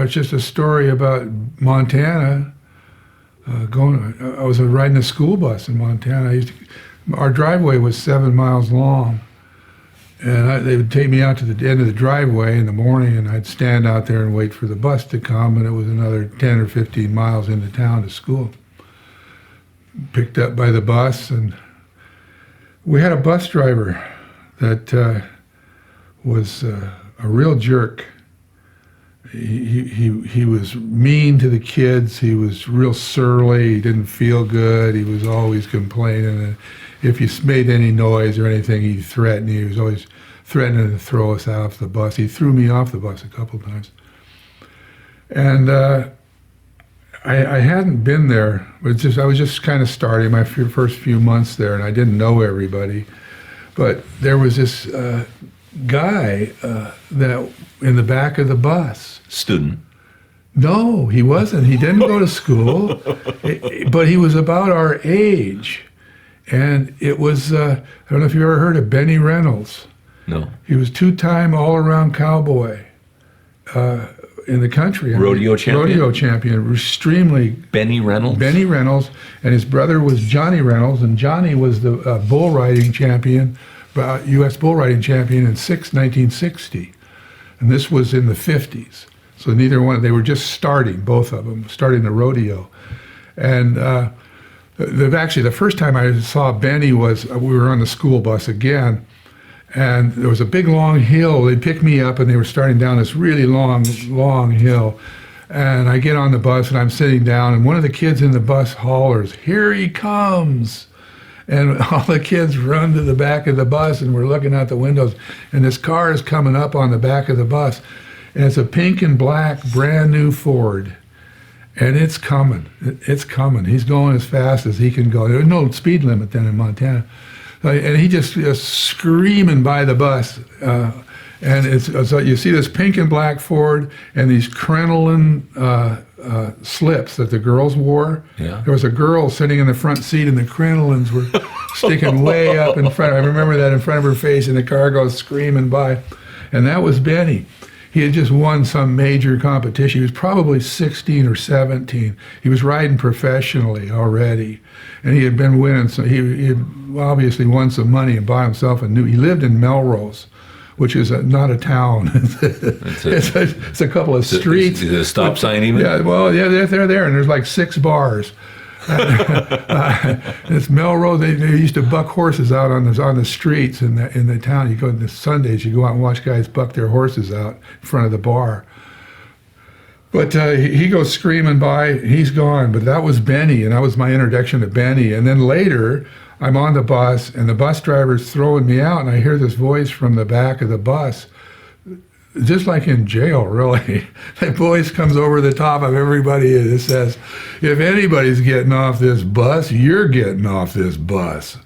It's just a story about Montana. I was riding a school bus in Montana. Our driveway was 7 miles long, and they would take me out to the end of the driveway in the morning, and I'd stand out there and wait for the bus to come, and it was another 10 or 15 miles into town to school. Picked up by the bus, and we had a bus driver that was a real jerk. He was mean to the kids. He was real surly. He didn't feel good. He was always complaining. And if you made any noise or anything, he'd threaten you. He was always threatening to throw us off the bus. He threw me off the bus a couple times. And I hadn't been there. I was just kind of starting my first few months there, and I didn't know everybody. But there was this guy that in the back of the bus. Student? No, he wasn't. He didn't go to school, but he was about our age. And it was, I don't know if you ever heard of Benny Reynolds. No. He was two-time all-around cowboy in the country. Rodeo champion? Rodeo champion, extremely. Benny Reynolds? Benny Reynolds, and his brother was Johnny Reynolds, and Johnny was the bull riding champion, U.S. bull riding champion in 1960. And this was in the 50s. So neither one, they were just starting, both of them, starting the rodeo. And actually, the first time I saw Benny was, we were on the school bus again, and there was a big long hill. They picked me up and they were starting down this really long hill. And I get on the bus and I'm sitting down, and one of the kids in the bus hollers, "Here he comes." And all the kids run to the back of the bus, and we're looking out the windows, and this car is coming up on the back of the bus, and it's a pink and black brand new Ford, and it's coming. It's coming. He's going as fast as he can go. There was no speed limit then in Montana, and he just screaming by the bus, and so you see this pink and black Ford and these crinoline slips that the girls wore. Yeah. There was a girl sitting in the front seat, and the crinolines were sticking way up in front. I remember that in front of her face, and the car goes screaming by. And that was Benny. He had just won some major competition. He was probably 16 or 17. He was riding professionally already, and he had been winning. So he had obviously won some money and bought himself a new. He lived in Melrose, which is not a town. It's a couple of streets. Is it a stop sign even? Yeah, well, yeah, they're there, and there's like 6 bars. It's Melrose. They used to buck horses out on the streets in the town. You go on the Sundays, you go out and watch guys buck their horses out in front of the bar. But he goes screaming by. He's gone. But that was Benny, and that was my introduction to Benny. And then later, I'm on the bus, and the bus driver's throwing me out, and I hear this voice from the back of the bus, just like in jail, really. That voice comes over the top of everybody, and it says, "If anybody's getting off this bus, you're getting off this bus."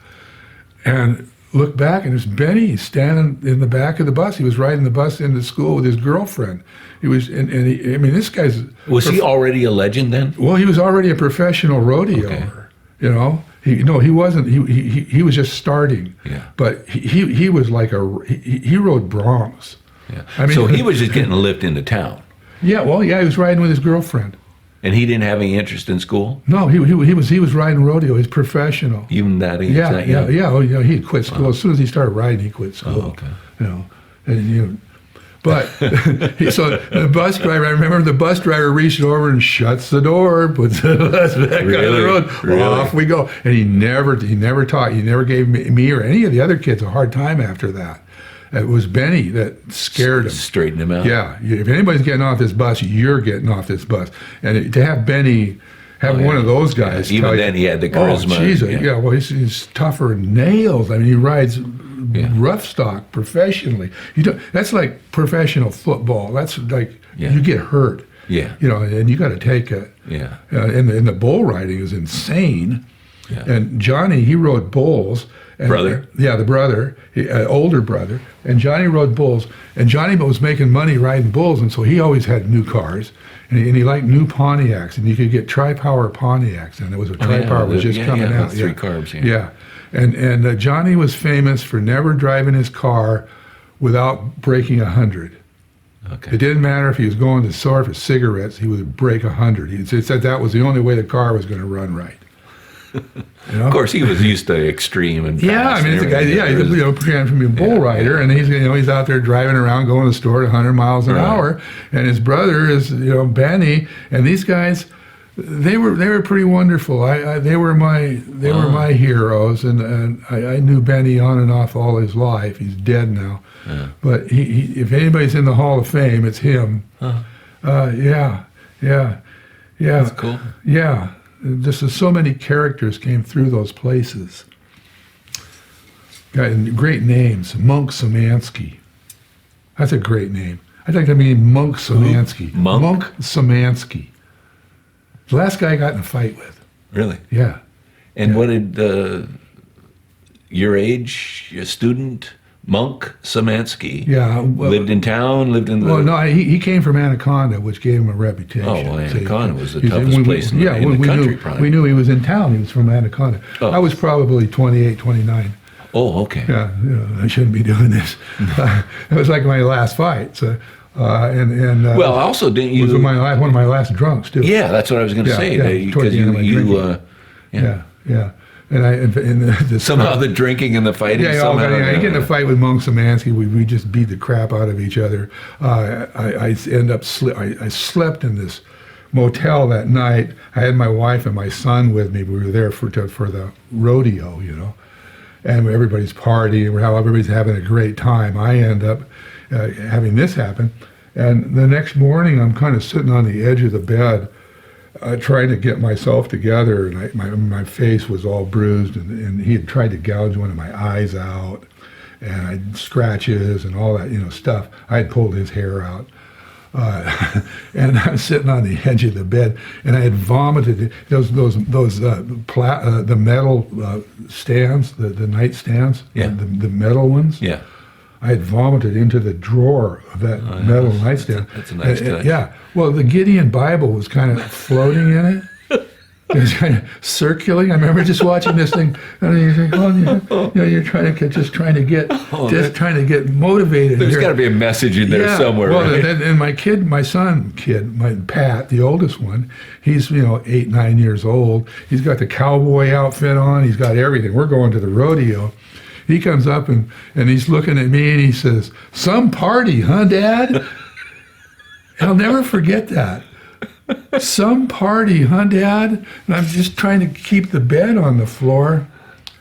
And look back, and there's Benny standing in the back of the bus. He was riding the bus into school with his girlfriend. He was, this guy's... Was he already a legend then? Well, he was already a professional rodeoer, you know. He wasn't. He was just starting. Yeah. But he was like he rode Broncs. Yeah. So he was just getting a lift into town. Yeah. Well, yeah. He was riding with his girlfriend. And he didn't have any interest in school? No. He was riding rodeo. He's professional. Even that age? Yeah. Oh, yeah. He quit school as soon as he started riding. He quit school. Oh, okay. You know, and But so the bus driver, I remember the bus driver reached over and shuts the door, puts the bus back on the road. Really? Off we go. And he never taught. He never gave me or any of the other kids a hard time after that. It was Benny that scared him. Straightened him out. Yeah. If anybody's getting off this bus, you're getting off this bus. And to have Benny, one of those guys. Yeah. Even then, he had the charisma. Oh, Jesus. Yeah. Well, he's tougher than nails. I mean, he rides rough stock professionally. That's like professional football. That's like you get hurt. Yeah. You know, and you got to take it. Yeah. And the bull riding is insane. Yeah. And Johnny, he rode bulls. Brother? Yeah, the brother, older brother. And Johnny rode bulls. And Johnny was making money riding bulls, and so he always had new cars. And he liked new Pontiacs, and you could get tri-power Pontiacs. And there was a tri-power was just coming out. 3 carbs. Yeah. And Johnny was famous for never driving his car without breaking 100. Okay. It didn't matter if he was going to the store for cigarettes, he would break 100. He said that was the only way the car was going to run right. You know? Of course, he was used to extreme and Yeah, fast I mean, and it's a guy. everything. Yeah, he's from being a bull rider, and he's out there driving around, going to the store at 100 miles an hour. And his brother is Benny, and these guys, they were pretty wonderful. They were my heroes, and I knew Benny on and off all his life. He's dead now, but he if anybody's in the Hall of Fame, it's him. Yeah. That's cool. Yeah. Just so many characters came through those places. Got great names. Monk Szymanski. That's a great name. I think I mean Monk Szymanski. Monk? Szymanski. The last guy I got in a fight with. Really? Yeah. And what did your age, a student, Monk Szymanski, lived in town, lived in the... Well, no, he came from Anaconda, which gave him a reputation. Oh, well, Anaconda was the He's- toughest place in the country, probably. We knew he was in town. He was from Anaconda. Oh. I was probably 28, 29. Oh, okay. Yeah, I shouldn't be doing this. It was like my last fight. So, Well, also, didn't you... it was one of my last drunks too. Yeah, that's what I was going to say. Towards Because the end of my drinking. Yeah. And the somehow the drinking and the fighting. Yeah, I get in a fight with Monk Szymanski. We just beat the crap out of each other. I slept in this motel that night. I had my wife and my son with me. We were there for the rodeo, and everybody's partying. Everybody's having a great time. I end up having this happen, and the next morning I'm kind of sitting on the edge of the bed, trying to get myself together, and my face was all bruised, and he had tried to gouge one of my eyes out, and I had scratches and all that stuff. I had pulled his hair out, and I was sitting on the edge of the bed, and I had vomited the metal stands, the nightstands, the metal ones. Yeah. I had vomited into the drawer of that metal nightstand. That's a nice touch. Yeah. Well, the Gideon Bible was kind of floating in it. It was kind of circulating. I remember just watching this thing, and you think, you're trying to get motivated. There's got to be a message in there somewhere. Well, right? and my son, Pat, the oldest one, he's 8, 9 years old. He's got the cowboy outfit on. He's got everything. We're going to the rodeo. He comes up and he's looking at me and he says, "Some party, huh, Dad?" I'll never forget that. "Some party, huh, Dad?" And I'm just trying to keep the bed on the floor.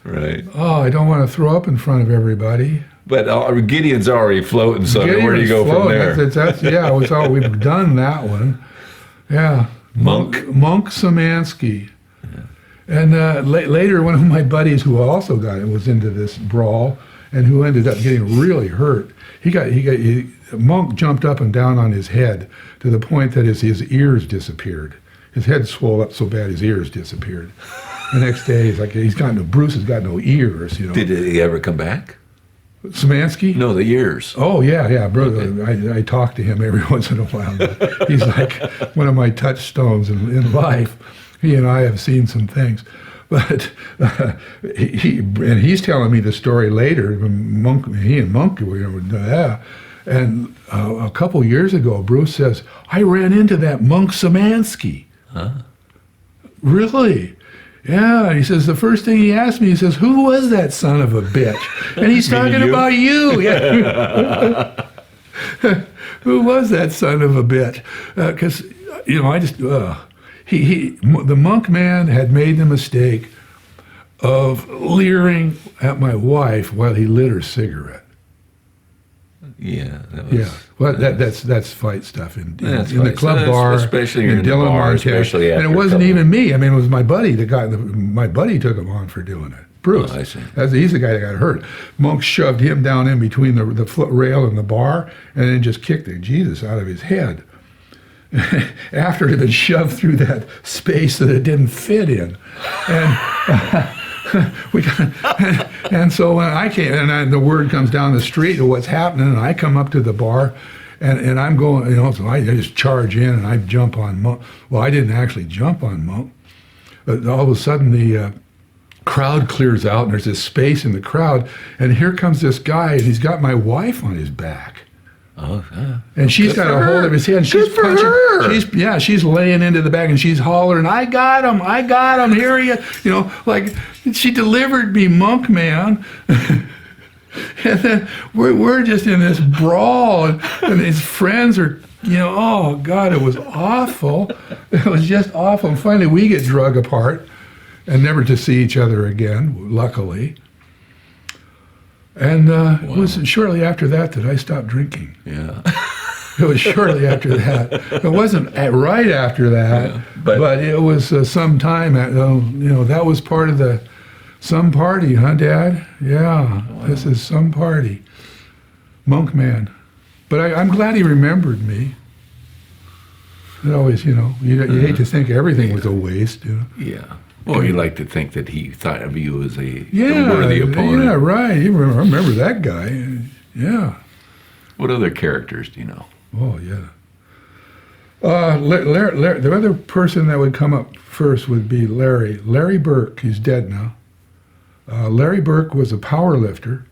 Right. Oh, I don't want to throw up in front of everybody. But Gideon's already floating, so where do you go from there? We've done that one. Yeah. Monk Szymanski. And later, one of my buddies who also was into this brawl and who ended up getting really hurt. Monk jumped up and down on his head to the point that his ears disappeared. His head swelled up so bad his ears disappeared. The next day, Bruce has got no ears. Did he ever come back? Szymanski? No, the ears. Oh, yeah, brother. Okay. I talk to him every once in a while. He's like one of my touchstones in life. He and I have seen some things, but he's telling me the story later. He and Monk were and a couple years ago, Bruce says, "I ran into that Monk Szymanski." Huh? Really? Yeah. He says the first thing he asked me, he says, "Who was that son of a bitch?" And he's talking about you. Yeah. Who was that son of a bitch? Because the Monk man had made the mistake of leering at my wife while he lit her cigarette. Yeah. Well, that's fight stuff in the club stuff. bar, especially in in the Dillon, bar, Montana. especially after And it wasn't a couple. even me. I mean, it was my buddy my buddy took him on for doing it. Bruce. Oh, I see. He's the guy that got hurt. Monk shoved him down in between the foot rail and the bar, and then just kicked the Jesus out of his head. After it had been shoved through that space that it didn't fit in. And so when I came, and the word comes down the street of what's happening, and I come up to the bar, and I'm going, so I just charge in and I jump on Monk. Well, I didn't actually jump on Monk, but all of a sudden the crowd clears out, and there's this space in the crowd, and here comes this guy, and he's got my wife on his back. Oh, And she's got a hold of his hand. She's punching. She's laying into the back and she's hollering, I got him, here he is. You know, like she delivered me, Monk Man. And then we're just in this brawl, and his friends are, you know, oh God, it was awful. It was just awful. And finally we get drug apart and never to see each other again, luckily. And it was shortly after that I stopped drinking. Yeah. It was shortly after that. It wasn't right after that, but it was some time. That was part of some party, huh, Dad? Yeah, wow. This is some party. Monk Man. But I'm glad he remembered me. It always, you hate to think everything was a waste. Yeah. Well, you like to think that he thought of you as a worthy opponent. Yeah, right. I remember that guy. Yeah. What other characters do you know? Oh, yeah. The other person that would come up first would be Larry. Larry Burke. He's dead now. Larry Burke was a power lifter.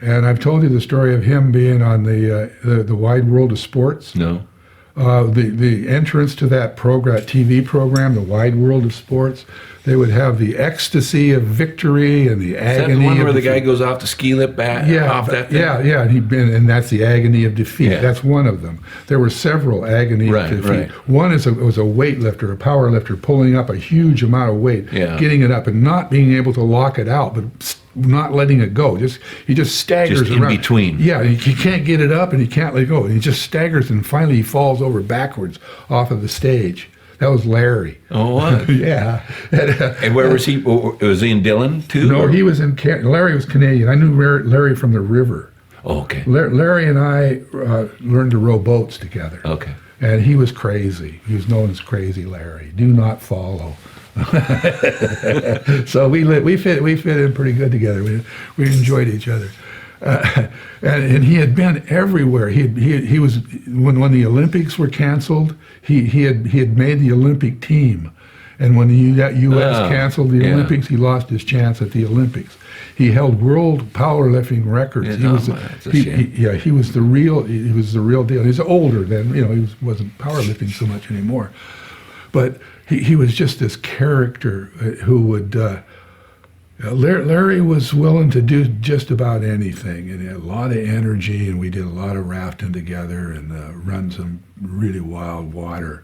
And I've told you the story of him being on the Wide World of Sports. No. The entrance to that TV program, the Wide World of Sports, they would have the ecstasy of victory and the agony. Is that the one where the guy goes off the ski lift off that thing? Yeah, and that's the agony of defeat. Yeah. That's one of them. There were several agonies of defeat. Right. One was a weightlifter, a power lifter, pulling up a huge amount of weight, getting it up and not being able to lock it out, but not letting it go. He just staggers just in around. Between. Yeah, he can't get it up and he can't let it go. And he just staggers and finally he falls over backwards off of the stage. That was Larry. Oh, what? Yeah. And where was he? Was he in Dillon too? No, he was in Larry was Canadian. I knew Larry from the river. Oh, okay. Larry and I learned to row boats together. Okay. And he was crazy. He was known as Crazy Larry. Do not follow. So we fit in pretty good together. We enjoyed each other, and he had been everywhere. He was when the Olympics were canceled. He had made the Olympic team, and when the U.S. canceled the Olympics, he lost his chance at the Olympics. He held world powerlifting records. He was the real deal. He's older than he wasn't powerlifting so much anymore, but. He was just this character who would. Larry was willing to do just about anything, and he had a lot of energy. And we did a lot of rafting together and run some really wild water.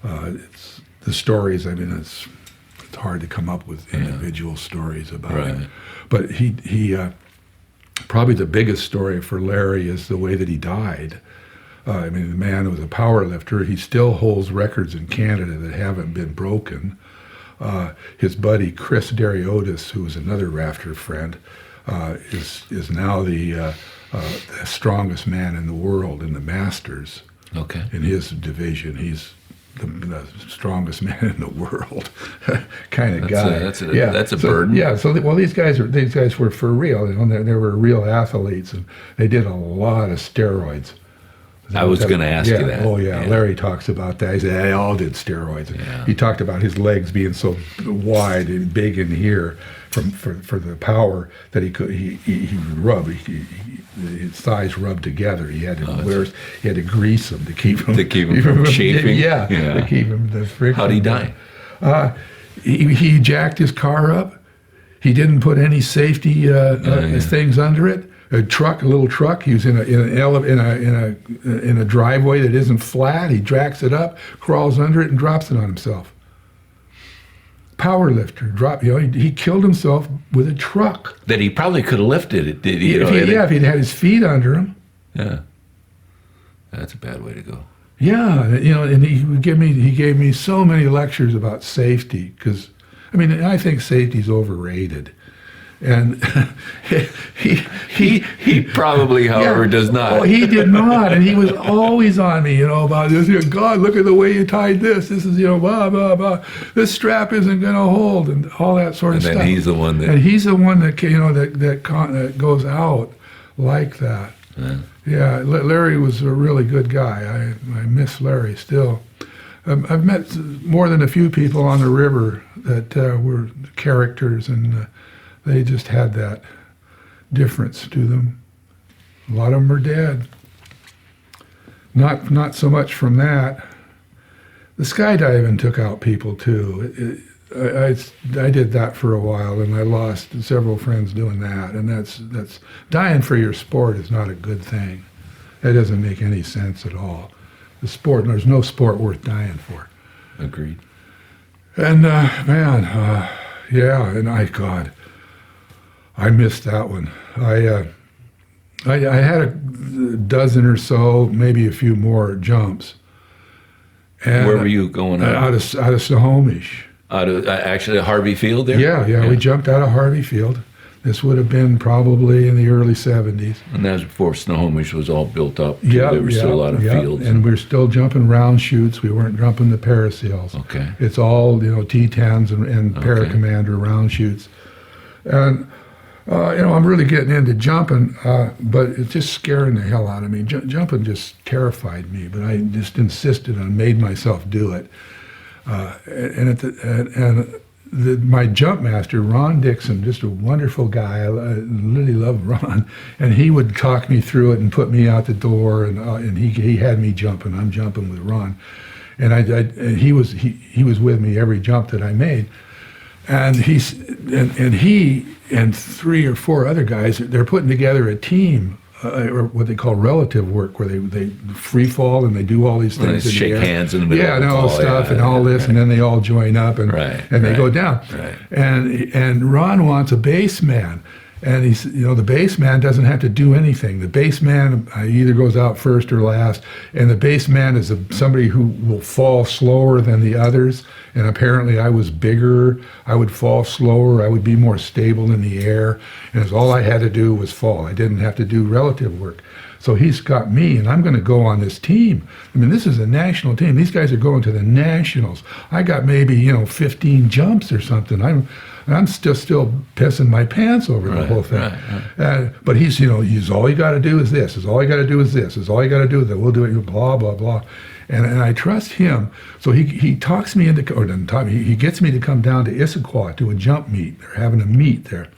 It's the stories. I mean, it's hard to come up with individual stories about it. But he probably the biggest story for Larry is the way that he died. The man was a power lifter. He still holds records in Canada that haven't been broken. His buddy Chris Dariotis, who was another rafter friend, is now the strongest man in the world in the Masters. Okay. In his division, he's the strongest man in the world kind of guy. That's a burden. Yeah. So these guys were for real. They were real athletes, and they did a lot of steroids. I was going to ask you that. Oh, yeah. Larry talks about that. He said they all did steroids. Yeah. He talked about his legs being so wide and big in here for the power that he rubbed. His thighs rubbed together. He had to grease them to keep him from chafing. Yeah, to keep him the friction. How'd he die? He jacked his car up. He didn't put any safety things under it. A little truck. He was in a driveway that isn't flat. He jacks it up, crawls under it, and drops it on himself. Power lifter, he killed himself with a truck. That he probably could have lifted it. Did he? If he'd had his feet under him. Yeah, that's a bad way to go. Yeah, and he gave me so many lectures about safety because, I think safety's overrated. And he probably, however, does not. Oh, he did not, and he was always on me, about this. God, look at the way you tied this. This is, blah blah blah. This strap isn't going to hold, and all that sort of stuff. And then he's the one that. And he's the one that that goes out like that. Yeah, Larry was a really good guy. I miss Larry still. I've met more than a few people on the river that were characters and. They just had that difference to them. A lot of them are dead. Not so much from that. The skydiving took out people too. I did that for a while, and I lost several friends doing that. And that's dying for your sport is not a good thing. That doesn't make any sense at all. The sport, there's no sport worth dying for. Agreed. And man, yeah, and I missed that one. I had a dozen or so, maybe a few more jumps. And where were you going? Out of Snohomish. Out of actually Harvey Field there? Yeah, we jumped out of Harvey Field. This would have been probably in the early 70s. And that was before Snohomish was all built up. Yeah, there were still a lot of fields. And we're still jumping round chutes. We weren't jumping the parasails. Okay. It's all, T10s and Paracommander round chutes. And, I'm really getting into jumping, but it's just scaring the hell out of me. Jumping just terrified me, but I just insisted and made myself do it. My jump master, Ron Dixon, just a wonderful guy. I really love Ron, and he would talk me through it and put me out the door, and he had me jumping. I'm jumping with Ron, and he was with me every jump that I made, and he and 3 or 4 other guys, they're putting together a team. Or what they call relative work, where they free fall and they do all these things. They shake hands in the middle. Yeah, and all stuff and all this, and then they all join up and they go down. Right. And Ron wants a base man, and he's the base man doesn't have to do anything. The base man either goes out first or last, and the base man is somebody who will fall slower than the others. And apparently I was bigger, I would fall slower, I would be more stable in the air, and all I had to do was fall. I didn't have to do relative work. So he's got me, and I'm going to go on this team. I mean, this is a national team. These guys are going to the nationals. I got maybe 15 jumps or something. I'm still pissing my pants over the whole thing. Right. But he's all you got to do is this. Is all you got to do is this. Is all you got to do is that. We'll do it. Blah blah blah. And I trust him. So he talks me into, or doesn't talk me. He gets me to come down to Issaquah to a jump meet. They're having a meet there.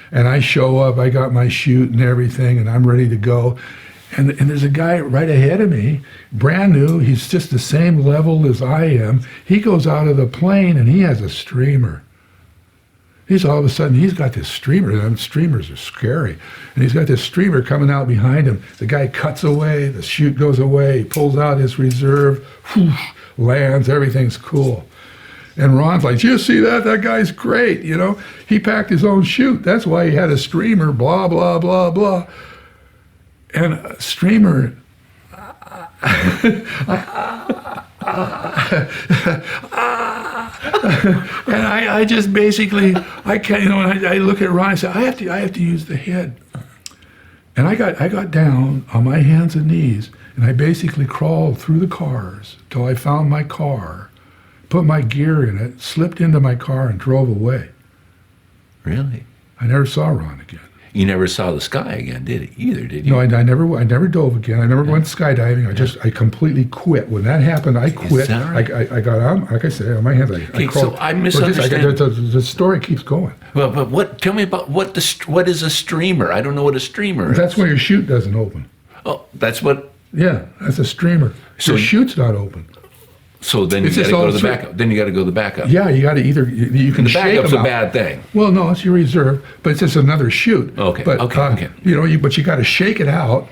And I show up, I got my chute and everything, and I'm ready to go. And there's a guy right ahead of me, brand new. He's just the same level as I am. He goes out of the plane, and he has a streamer. He's all of a sudden, he's got this streamer, and streamers are scary. And he's got this streamer coming out behind him. The guy cuts away, the chute goes away, he pulls out his reserve, whoosh, lands, everything's cool. And Ron's like, "You see that? That guy's great, He packed his own chute. That's why he had a streamer, blah, blah, blah, blah." And a streamer, and I just basically, I can't, and I look at Ron and say, I have to use the head. And I got down on my hands and knees, and I basically crawled through the cars till I found my car, put my gear in it, slipped into my car, and drove away. Really? I never saw Ron again. You never saw the sky again, did you? No, I never dove again. I never went skydiving. I completely quit. When that happened, I quit. Is that right? I got on, like I said, on my hands. I crawled. So I misunderstand. The story keeps going. Well, but tell me about what is a streamer? I don't know what a streamer is. That's where your chute doesn't open. Oh, that's what. Yeah, that's a streamer. So your chute's not open. So then you got to go to the backup. Then you got to go to the backup. Yeah, you got to you can the shake backup's them a out. bad thing. Well, no, it's your reserve, but it's just another chute. Okay. But, okay. But you got to shake it out.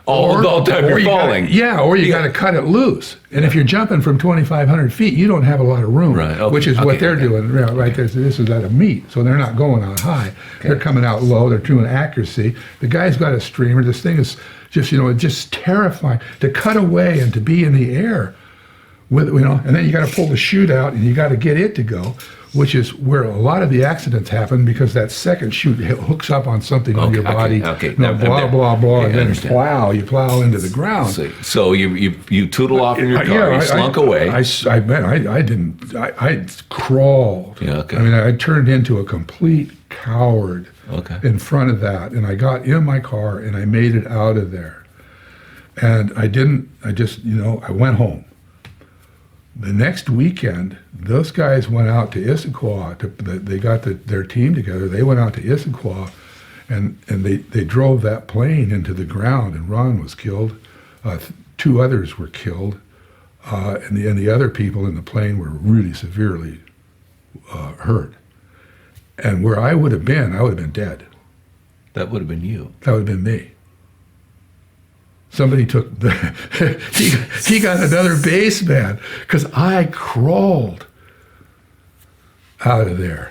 All the time you're falling. Or you got to cut it loose. And if you're jumping from 2,500 feet, you don't have a lot of room, right? Okay. Which is what they're doing. Right there. This is at a meet, so they're not going out high. Okay. They're coming out low. They're doing accuracy. The guy's got a streamer. This thing is just just terrifying to cut away and to be in the air. And then you got to pull the chute out, and you got to get it to go, which is where a lot of the accidents happen, because that second chute hooks up on something on your body. Okay. Blah blah blah, and then you plow into the ground. So you tootle off in your car. You slunk away. I crawled. Yeah, okay. I mean, I turned into a complete coward. Okay. In front of that, and I got in my car and I made it out of there, and I went home. The next weekend, those guys went out to Issaquah. They got their team together. They went out to Issaquah, and they drove that plane into the ground, and Ron was killed. 2 others were killed, and the other people in the plane were really severely hurt. And where I would have been dead. That would have been you. That would have been me. Somebody took the, he got another base man, because I crawled out of there.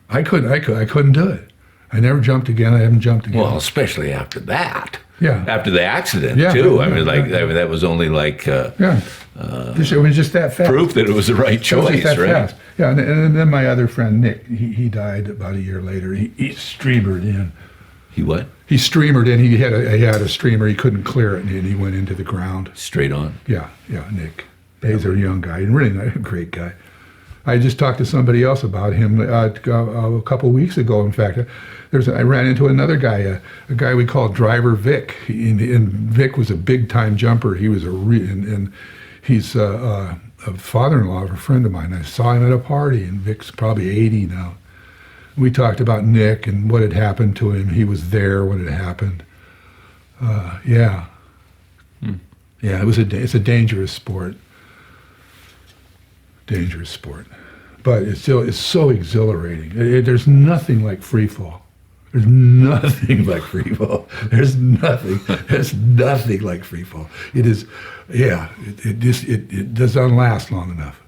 I couldn't do it. I never jumped again. I haven't jumped again. Well, especially after that. Yeah. After the accident, Yeah, too. yeah, I mean, yeah. that was only like It was just that fast. proof that it was the right It was just choice, that right? fast. Yeah, and then my other friend, Nick, he died about a year later. He streamered in. He what? He streamered in. He had a streamer. He couldn't clear it, and he went into the ground. Straight on. Yeah, Nick. He's a young guy, and really a great guy. I just talked to somebody else about him a couple weeks ago. In fact, I ran into another guy, a guy we called Driver Vic. And Vic was a big-time jumper. He was and he's a father-in-law of a friend of mine. I saw him at a party, and Vic's probably 80 now. We talked about Nick and what had happened to him. He was there when it happened. Yeah, it's a dangerous sport. Dangerous sport, but it's so exhilarating. There's nothing like free fall. There's nothing like free fall. There's nothing like free fall. It is, it doesn't last long enough.